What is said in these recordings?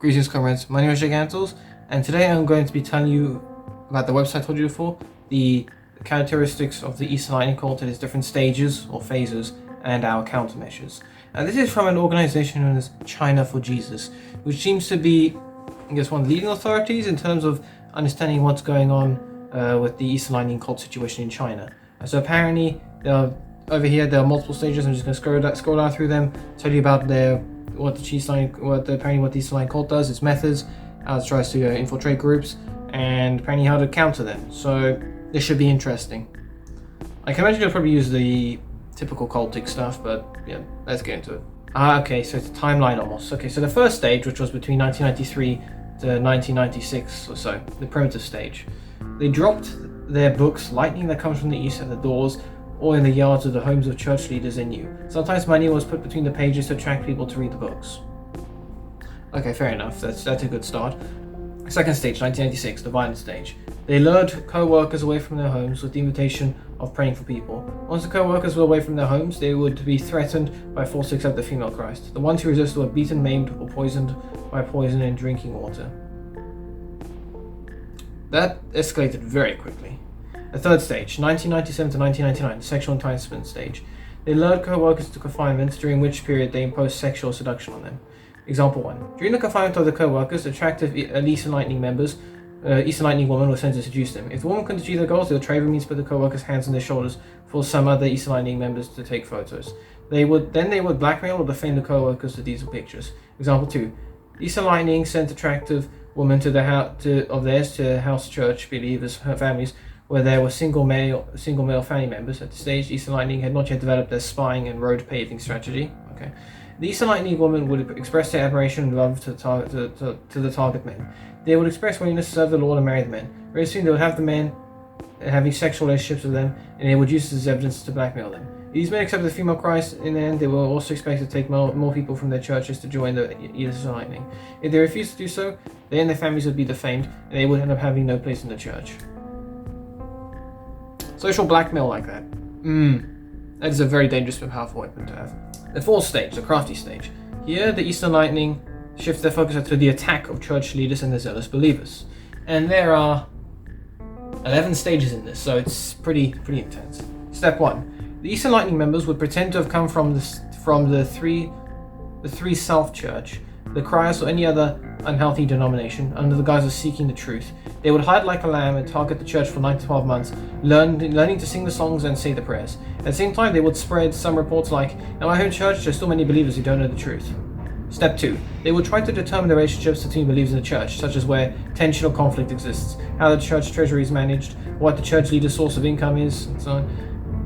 Greetings, comrades. My name is Gigantals, and today I'm going to be telling you about the website I told you before, the characteristics of the Eastern Lightning cult at its different stages or phases, and our countermeasures. And this is from an organization known as China for Jesus, which seems to be, I guess, one of the leading authorities in terms of understanding what's going on with the Eastern Lightning cult situation in China. So apparently, over here there are multiple stages. I'm just going to scroll down through them, tell you about what the Eastern Lightning cult does, its methods, how it tries to infiltrate groups, and apparently how to counter them. So this should be interesting. I can imagine you'll probably use the typical cultic stuff, but yeah, let's get into it. Okay, so it's a timeline almost. Okay, so the first stage, which was between 1993 to 1996 or so, the primitive stage, they dropped their books, lightning that comes from the east, at the doors or in the yards of the homes of church leaders they knew. Sometimes money was put between the pages to attract people to read the books. Okay, fair enough. That's a good start. Second stage, 1996, the violent stage. They lured co-workers away from their homes with the invitation of praying for people. Once the co-workers were away from their homes, they would be threatened by force to accept the female Christ. The ones who resisted were beaten, maimed, or poisoned by poison in drinking water. That escalated very quickly. The third stage, 1997 to 1999, the sexual enticement stage. They lured co-workers to confinement, during which period they imposed sexual seduction on them. Example 1. During the confinement of the co-workers, attractive Eastern Lightning members, Eastern Lightning woman was sent to seduce them. If the woman couldn't achieve their goals, they would trade means put the co-workers' hands on their shoulders for some other Eastern Lightning members to take photos. They would blackmail or defame the co-workers with these pictures. Example 2. Eastern Lightning sent attractive women of theirs to house church believers, her families, where there were single male family members. At this stage, Eastern Lightning had not yet developed their spying and road paving strategy. Okay. The Eastern Lightning woman would express their admiration and love to the target men. They would express willingness to serve the Lord and marry the men. Very soon they would have the men having sexual relationships with them, and they would use this as evidence to blackmail them. These men accepted the female Christ. In the end, they were also expected to take more people from their churches to join the Eastern Lightning. If they refused to do so, they and their families would be defamed, and they would end up having no place in the church. Social blackmail like that. That is a very dangerous but powerful weapon to have. The fourth stage, the crafty stage. Here, the Eastern Lightning shifts their focus to the attack of church leaders and their zealous believers. And there are 11 stages in this, so it's pretty intense. Step 1. The Eastern Lightning members would pretend to have come from the Three South Church, the Christ, or any other unhealthy denomination, under the guise of seeking the truth. They would hide like a lamb and target the church for 9 to 12 months, learning to sing the songs and say the prayers. At the same time, they would spread some reports like, "In my home church, there's still many believers who don't know the truth." Step 2. They would try to determine the relationships between believers in the church, such as where tension or conflict exists, how the church treasury is managed, what the church leader's source of income is, and so on,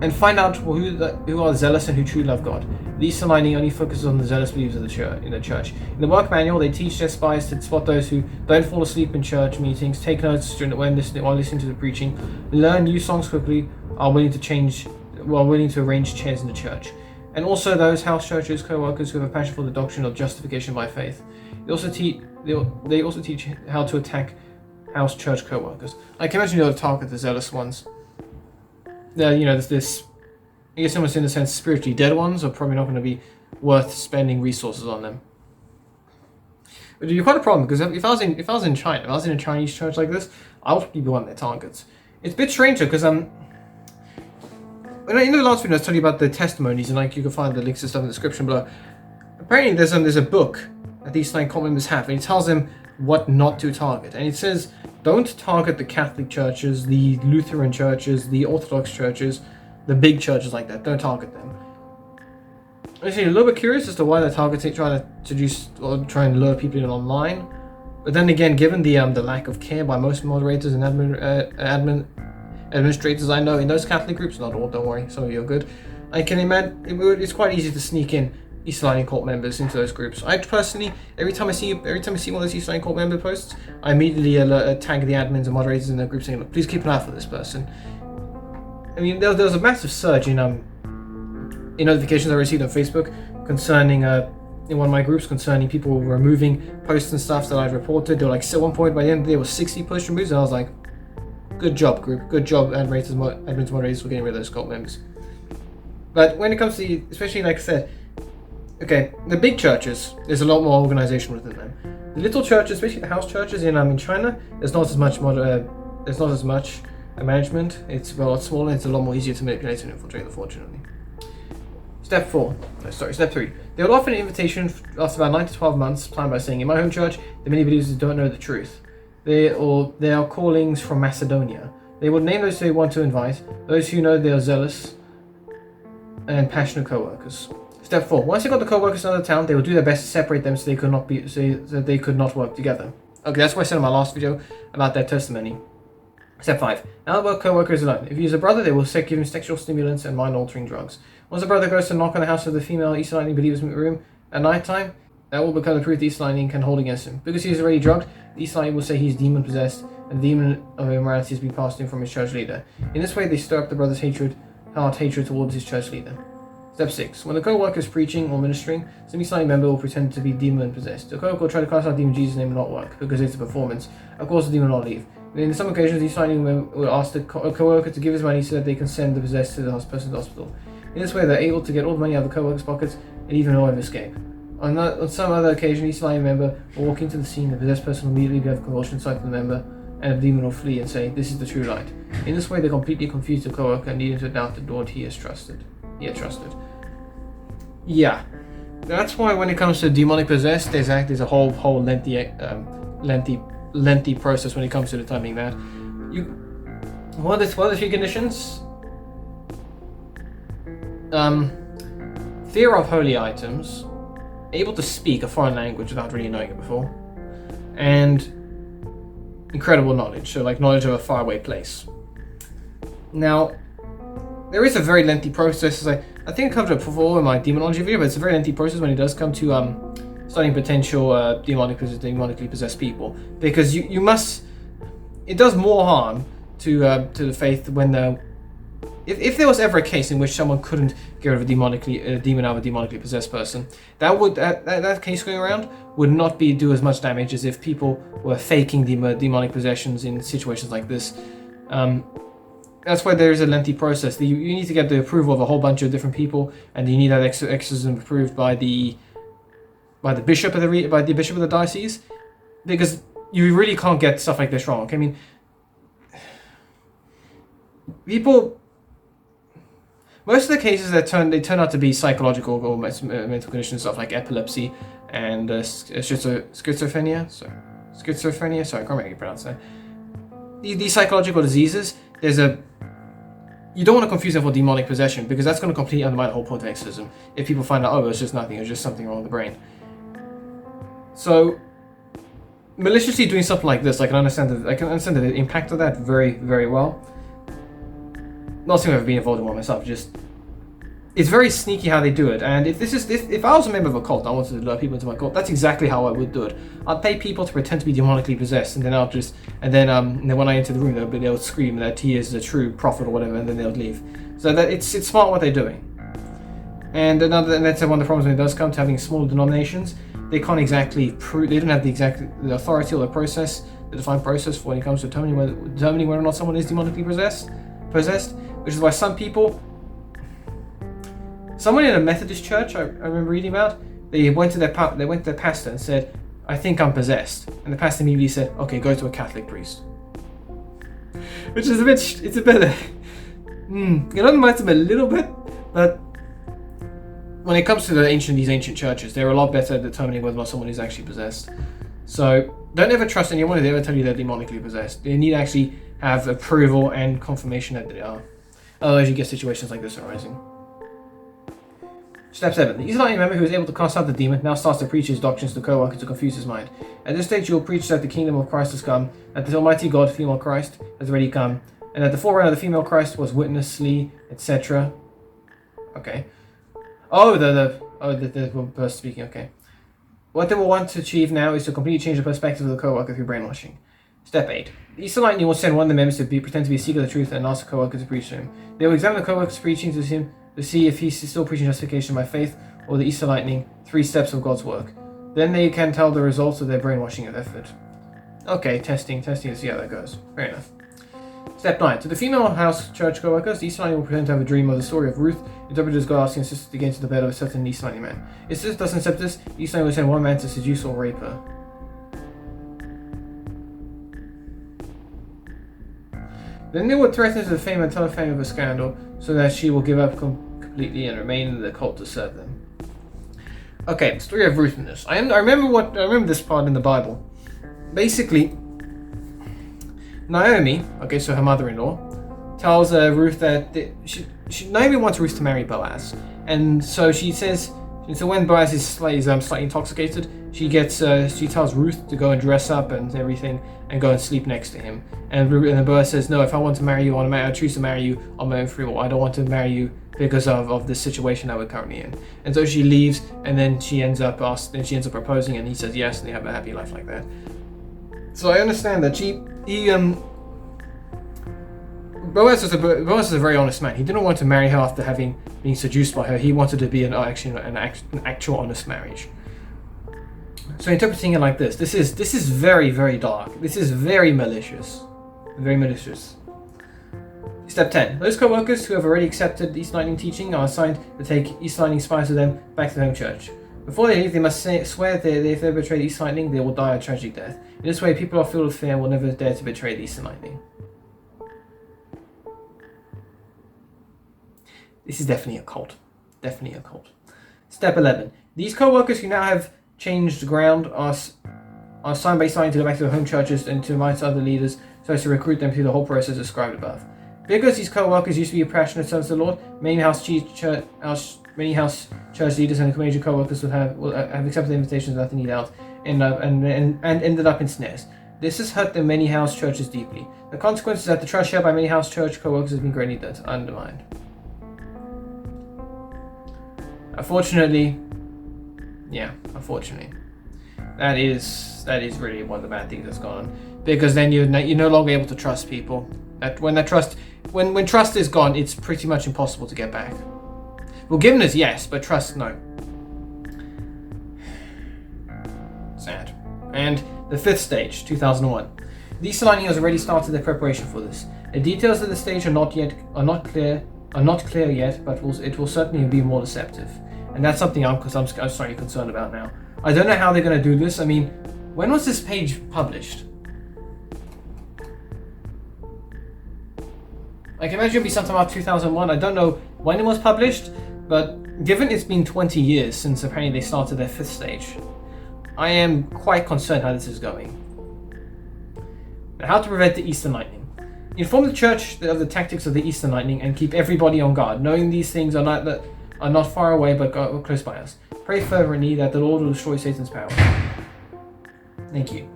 and find out who are zealous and who truly love God. The Eastern Lightning only focuses on the zealous believers of the church. In the work manual, they teach their spies to spot those who don't fall asleep in church meetings, take notes while listening to the preaching, learn new songs quickly, are willing to arrange chairs in the church. And also those house churches co-workers who have a passion for the doctrine of justification by faith. They also teach how to attack house church co-workers. I can imagine you'll target the zealous ones. There's this, I guess almost in a sense, spiritually dead ones are probably not going to be worth spending resources on them. But it'd be quite a problem, because if I was in China, if I was in a Chinese church like this, I would be one of their targets. It's a bit strange though, because in the last video I was telling you about the testimonies, and you can find the links and stuff in the description below. Apparently there's a book that these cult members have, and it tells them what not to target, and it says don't target the Catholic churches, the Lutheran churches, the Orthodox churches, the big churches like that. Don't target them. I'm actually a little bit curious as to why they're targeting, trying to seduce or try and lure people in online. But then again, given the lack of care by most moderators and administrators I know in those Catholic groups, not all, don't worry, some of you are good, I can imagine it's quite easy to sneak in Eastern Lightning cult members into those groups. I personally, every time I see one of those Eastern Lightning cult member posts, I immediately tag the admins and moderators in the group saying, please keep an eye for this person. I mean, there was a massive surge in notifications I received on Facebook concerning in one of my groups concerning people removing posts and stuff that I'd reported. They were like, at one point by the end of the day, there was 60 posts removed, and I was like, good job, group, good job, admins, moderators, for getting rid of those cult members. But when it comes to, especially like I said, Okay, the big churches, there's a lot more organization within them. The little churches, especially the house churches in China, there's not as much management. It's a lot smaller. It's a lot more easier to manipulate and infiltrate, unfortunately. Step 3. They will offer an invitation after about 9 to 12 months, planned by saying, in my home church, the many believers don't know the truth. They are callings from Macedonia. They will name those they want to invite, those who know they are zealous and passionate co-workers. Step 4. Once they got the co-workers out of town, they will do their best to separate them so they could not work together. Okay, that's what I said in my last video about their testimony. Step 5. Now the co-worker is alone. If he is a brother, they will give him sexual stimulants and mind-altering drugs. Once the brother goes to knock on the house of the female Eastern Lightning believer's room at night time, that will become the proof the Eastern Lightning can hold against him. Because he is already drugged, the Eastern Lightning will say he is demon-possessed, and the demon of immorality has been passed in from his church leader. In this way, they stir up the brother's hatred towards his church leader. Step 6. When the co-worker is preaching or ministering, some Eastern Lightning member will pretend to be demon-possessed. The co-worker will try to cast out demon in Jesus' name and not work, because it's a performance. Of course, the demon will not leave. In some occasions, the Eastern Lightning member will ask the co-worker to give his money so that they can send the possessed to the person's hospital. In this way, they're able to get all the money out of the co-worker's pockets and even know of escape. On some other occasion, the Eastern Lightning member will walk into the scene, the possessed person will immediately have convulsion inside the member, and the demon will flee and say, this is the true light. In this way, they completely confuse the co-worker and lead him to doubt the Lord he had trusted. Yeah, that's why when it comes to demonic possessed, there's a whole lengthy process when it comes to determining that. What are the 3 conditions? Fear of holy items, able to speak a foreign language without really knowing it before, and incredible knowledge, so like knowledge of a faraway place. Now, there is a very lengthy process. I think I covered it before in my demonology video, but it's a very lengthy process when it does come to studying potential demonically possessed people, because you must. It does more harm to the faith when if there was ever a case in which someone couldn't get rid of a demon out of a demonically possessed person, that case going around would not do as much damage as if people were faking demonic possessions in situations like this. That's why there is a lengthy process. You need to get the approval of a whole bunch of different people, and you need that exorcism approved by the bishop of the diocese, because you really can't get stuff like this wrong. Okay? I mean, most of the cases that turn out to be psychological or mental conditions, stuff like epilepsy and schizophrenia. Sorry, I can't really pronounce that. These psychological diseases, you don't want to confuse them for demonic possession, because that's going to completely undermine the whole point of exorcism. If people find out, oh, it's just nothing, it's just something wrong with the brain. So, maliciously doing something like this, I can understand the impact of that very, very well. Not saying I've ever been involved in one myself, it's very sneaky how they do it. And if I was a member of a cult, I wanted to lure people into my cult, that's exactly how I would do it. I'd pay people to pretend to be demonically possessed, and then when I enter the room, they'll scream that he is a true prophet or whatever, and then they'll leave. So that it's smart what they're doing. And that's one of the problems when it does come to having small denominations. They can't exactly prove. They don't have the authority or the defined process for when it comes to determining whether or not someone is demonically possessed, which is why someone in a Methodist church I remember reading about, they went to their pastor and said, I think I'm possessed, and the pastor immediately said, okay, go to a Catholic priest, which is it undermines them a little bit, but when it comes to these ancient churches, they're a lot better at determining whether or not someone is actually possessed. So don't ever trust anyone if they ever tell you they're demonically possessed. They need to actually have approval and confirmation that they are. Otherwise you get situations like this arising. Step 7. The Eastern Lightning member who is able to cast out the demon now starts to preach his doctrines to the co-worker to confuse his mind. At this stage, you will preach that the kingdom of Christ has come, that the Almighty God, female Christ, has already come, and that the forerunner of the female Christ was witnessly, etc. Okay. The person speaking. Okay. What they will want to achieve now is to completely change the perspective of the co-worker through brainwashing. Step 8. The Eastern Lightning will send one of the members to pretend to be a seeker of the truth and ask the co-worker to preach to him. They will examine the co-worker's preaching to see if he's still preaching justification by faith or the Eastern Lightning 3 steps of God's work. Then they can tell the results of their brainwashing effort. Okay, testing to see how that goes. Fair enough. Step 9. To the female house church co-workers, the Eastern Lightning will pretend to have a dream of the story of Ruth Interpreters go asking his sister to get into the bed of a certain East Lightning man. If sister doesn't accept this, East Lightning will send one man to seduce or rape her. Then they would threaten her to fame and tell her fame of a scandal, so that she will give up completely and remain in the cult to serve them. Okay, story of Ruth in this. I remember this part in the Bible. Basically, Naomi, okay, so her mother-in-law, tells Ruth that Naomi wants Ruth to marry Boaz, and so she says. So when Boaz is slightly intoxicated, she tells Ruth to go and dress up and everything and go and sleep next to him. And Boaz says, no, if I want to marry you, I choose to marry you on my own free will. I don't want to marry you because of this situation that we're currently in. And so she leaves, and then she ends up proposing, and he says yes, and they have a happy life like that. So I understand that Boaz is a very honest man. He didn't want to marry her after having been seduced by her. He wanted to be an actual honest marriage. So interpreting it like this is very, very dark. This is very malicious. Very malicious. Step 10. Those co-workers who have already accepted East Lightning teaching are assigned to take East Lightning spies with them back to the home church. Before they leave, they must swear that if they betray East Lightning, they will die a tragic death. In this way, people are filled with fear and will never dare to betray the East Lightning. This is definitely a cult. Definitely a cult. Step 11. These co-workers who now have changed ground are assigned by East Lightning to go back to their home churches and to invite other leaders so as to recruit them through the whole process described above. Because these co-workers used to be a passionate servants of the Lord, many house church leaders and major co-workers will have accepted the invitations without any doubt and ended up in snares. This has hurt the many house churches deeply. The consequence is that the trust shared by many house church co-workers has been greatly undermined. Unfortunately, that is really one of the bad things that's gone on, because then you're no longer able to trust people. When trust is gone, it's pretty much impossible to get back. Forgiveness, yes, but trust, no. Sad. And the fifth stage, 2001. The East Lightning has already started their preparation for this. The details of the stage are not clear yet, but it will certainly be more deceptive. And that's something I'm slightly concerned about now. I don't know how they're going to do this. I mean, when was this page published? I can imagine it'll be sometime about 2001. I don't know when it was published, but given it's been 20 years since apparently they started their fifth stage, I am quite concerned how this is going. Now, how to prevent the Eastern Lightning. Inform the church of the tactics of the Eastern Lightning and keep everybody on guard, knowing these things are not far away but close by us. Pray fervently that the Lord will destroy Satan's power. Thank you.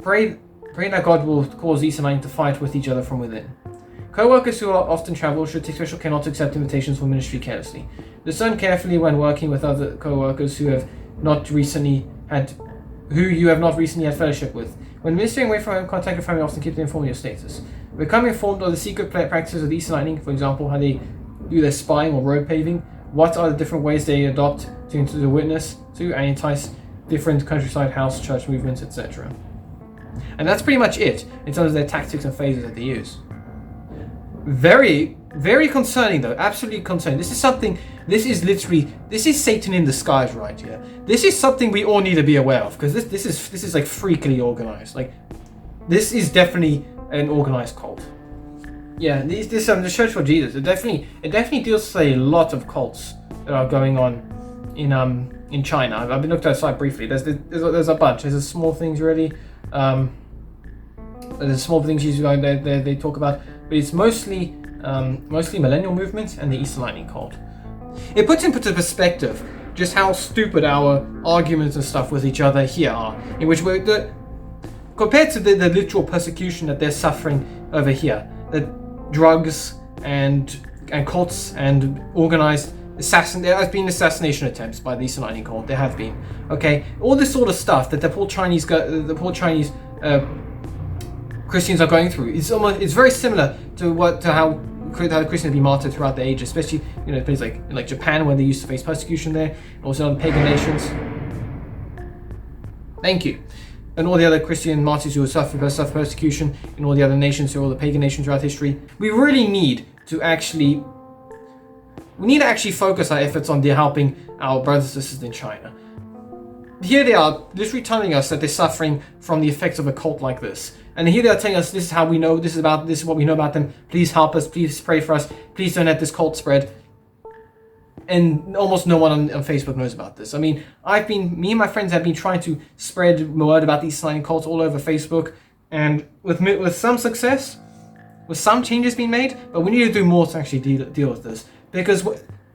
Pray that God will cause Eastern Lightning to fight with each other from within. Co-workers who are often travel should take special care not to accept invitations for ministry carelessly. Discern carefully when working with other co-workers who you have not recently had fellowship with. When ministering away from home, contact your family, often keep them informed of your status. Become informed of the secret practices of the Eastern Lightning, for example, how they do their spying or road paving, what are the different ways they adopt to witness to and entice different countryside house church movements, etc. And that's pretty much it in terms of their tactics and phases that they use. Very, very concerning though, absolutely concerning. This is Satan in disguise right here. This is something we all need to be aware of, because this is like freakily organized. Like, this is definitely an organized cult. Yeah, the Church for Jesus, it definitely deals with a lot of cults that are going on in China. I've been looked at the site briefly. There's a bunch. There's small things really. There's small things usually they talk about, but it's mostly millennial movement and the Eastern Lightning cult. It puts into perspective just how stupid our arguments and stuff with each other here are, in which compared to the literal persecution that they're suffering over here, the drugs and cults and organized there have been assassination attempts by the Eastern Lightning cult. There have been, okay, all this sort of stuff that the poor Chinese Christians are going through. It's very similar to how the Christians have been martyred throughout the age, especially places like Japan, where they used to face persecution there, and also in pagan nations. Thank you. And all the other Christian martyrs who have suffered persecution in all the other nations, or all the pagan nations throughout history. We really need to actually We need to actually focus our efforts on helping our brothers and sisters in China. Here they are, literally telling us that they're suffering from the effects of a cult like this. And here they are telling us, this is how we know, this is what we know about them. Please help us, please pray for us, please don't let this cult spread. And almost no one on Facebook knows about this. I mean, me and my friends have been trying to spread word about these sliding cults all over Facebook, and with some success, with some changes being made, but we need to do more to actually deal with this. Because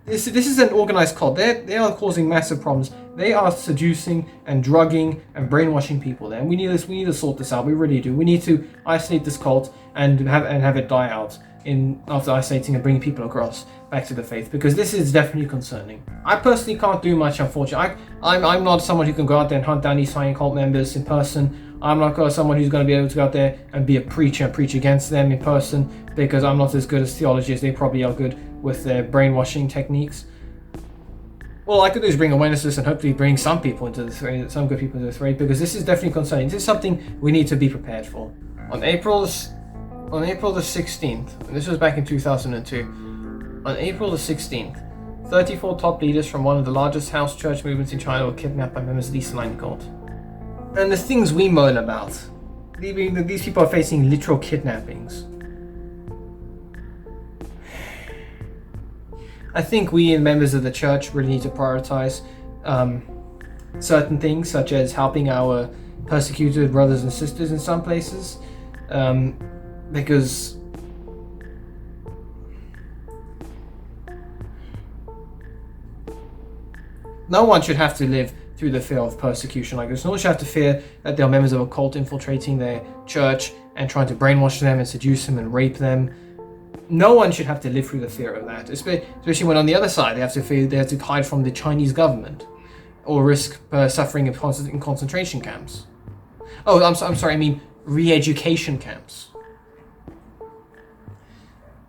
this is an organized cult. They are causing massive problems. They are seducing and drugging and brainwashing people there. And we need to sort this out. We really do. We need to isolate this cult and have it die out after isolating and bringing people across back to the faith, because this is definitely concerning. I personally can't do much, unfortunately. I'm not someone who can go out there and hunt down these sliding cult members in person. I'm not someone who's going to be able to go out there and be a preacher and preach against them in person, because I'm not as good as theology as they probably are good with their brainwashing techniques. All I could do is bring awareness to this and hopefully bring some people into this raid, some good people into this raid, because this is definitely concerning. This is something we need to be prepared for. On April the 16th, and this was back in 2002, on April the 16th, 34 top leaders from one of the largest house church movements in China were kidnapped by members of the Eastern cult. And the things we moan about, these people are facing literal kidnappings. I think we members of the church really need to prioritize certain things, such as helping our persecuted brothers and sisters in some places, because no one should have to live through the fear of persecution like this. No one should have to fear that there are members of a cult infiltrating their church and trying to brainwash them and seduce them and rape them. No one should have to live through the fear of that, especially when on the other side they have to hide from the Chinese government or risk suffering in concentration camps. Oh, I'm sorry, I mean re-education camps.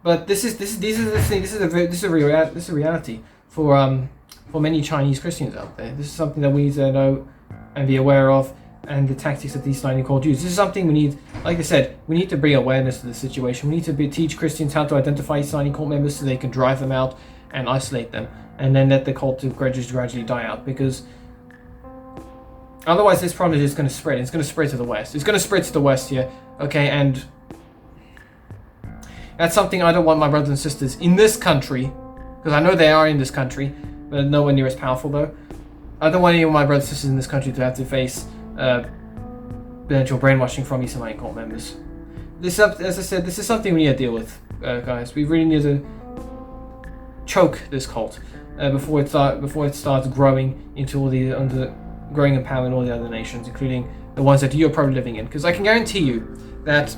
But this is a reality for many Chinese Christians out there. This is something that we need to know and be aware of, and the tactics that these sliding cult use. This is something we need, like I said, we need to bring awareness to the situation. We need to teach Christians how to identify sliding cult members so they can drive them out and isolate them, and then let the cult gradually die out, because otherwise this problem is going to spread. It's going to spread to the west. It's going to spread to the west here, okay? And that's something I don't want my brothers and sisters in this country, because I know they are in this country, but nowhere near as powerful though. I don't want any of my brothers and sisters in this country to have to face potential brainwashing from these sliding cult members. As I said, this is something we need to deal with, guys. We really need to choke this cult before it starts growing into growing in power in all the other nations, including the ones that you're probably living in. Because I can guarantee you that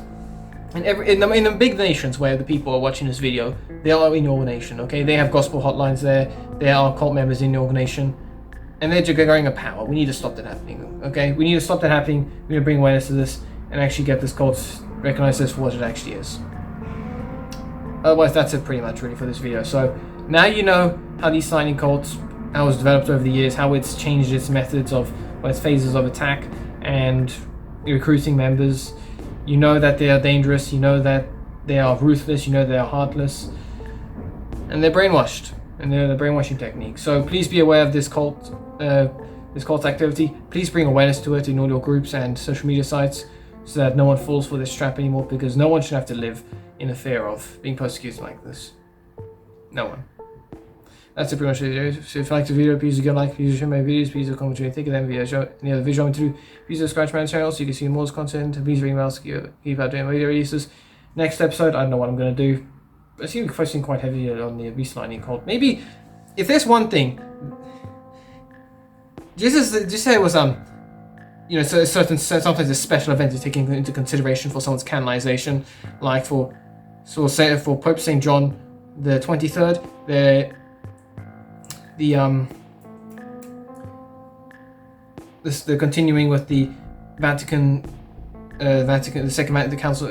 in the big nations where the people are watching this video, they are in your nation. Okay, they have gospel hotlines there. There are cult members in your nation. And they're growing in power. We need to stop that happening, okay? We need to stop that happening. We need to bring awareness to this and actually get this cult recognized as for what it actually is. Otherwise, that's it pretty much really for this video. So now you know how these sliding cults, how it's developed over the years, how it's changed its methods of, its phases of attack and recruiting members. You know that they are dangerous. You know that they are ruthless. You know they are heartless. And they're brainwashed. And the brainwashing technique. So please be aware of this cult activity. Please bring awareness to it in all your groups and social media sites, so that no one falls for this trap anymore, because no one should have to live in the fear of being persecuted like this. No one. That's it pretty much for the video. So if you liked the video, please give a like, please share my videos, please comment what you think of them, any other video I want to do. Please subscribe to my channel so you can see more content. Please ring bells to keep out doing video releases. Next episode, I don't know what I'm going to do. I seem focusing quite heavily on the sliding cult. Maybe, if there's one thing, just say it was so sometimes a special event is taken into consideration for someone's canonization, like for Pope Saint John the 23rd, they're continuing with the the Second Vatican Council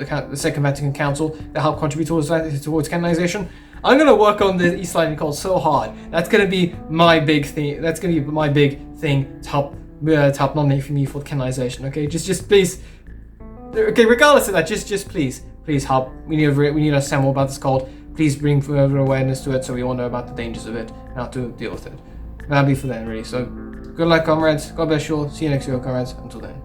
that helped contribute towards canonization. I'm gonna work on the East Sliding cult so hard. That's gonna be my big thing. That's gonna be my big thing to help nominate me for canonization. Okay, just please. Okay, regardless of that, just please help. We need to understand more about this cult. please bring further awareness to it so we all know about the dangers of it and how to deal with it. That'll be for then, really. So, good luck, comrades. God bless you all. See you next video, comrades. Until then.